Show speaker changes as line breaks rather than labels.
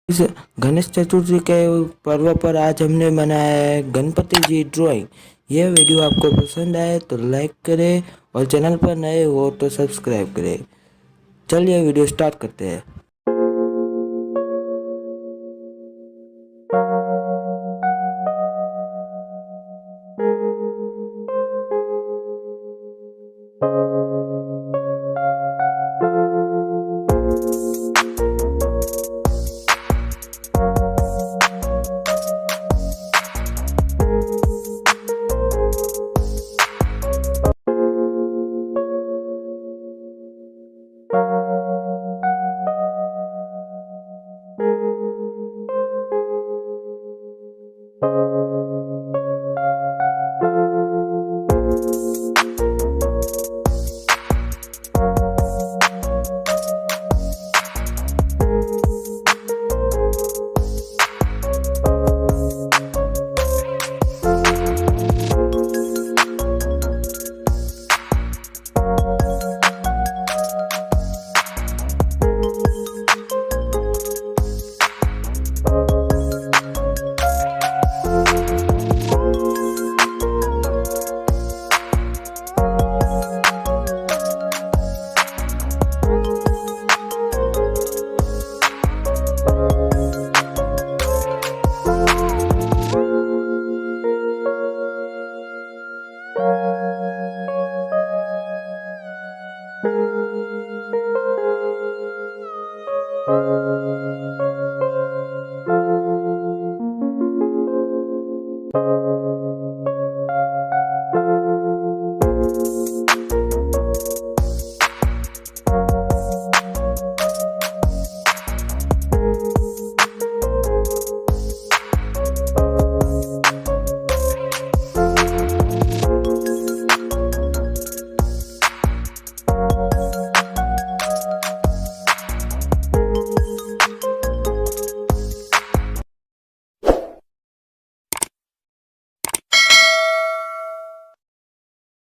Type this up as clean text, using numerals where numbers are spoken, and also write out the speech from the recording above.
इस गणेश चतुर्थी के पर्व पर आज हमने बनाया है गणपति जी ड्राइंग। यह वीडियो आपको पसंद आए तो लाइक करें और चैनल पर नए हो तो सब्सक्राइब करें। चलिए वीडियो स्टार्ट करते हैं।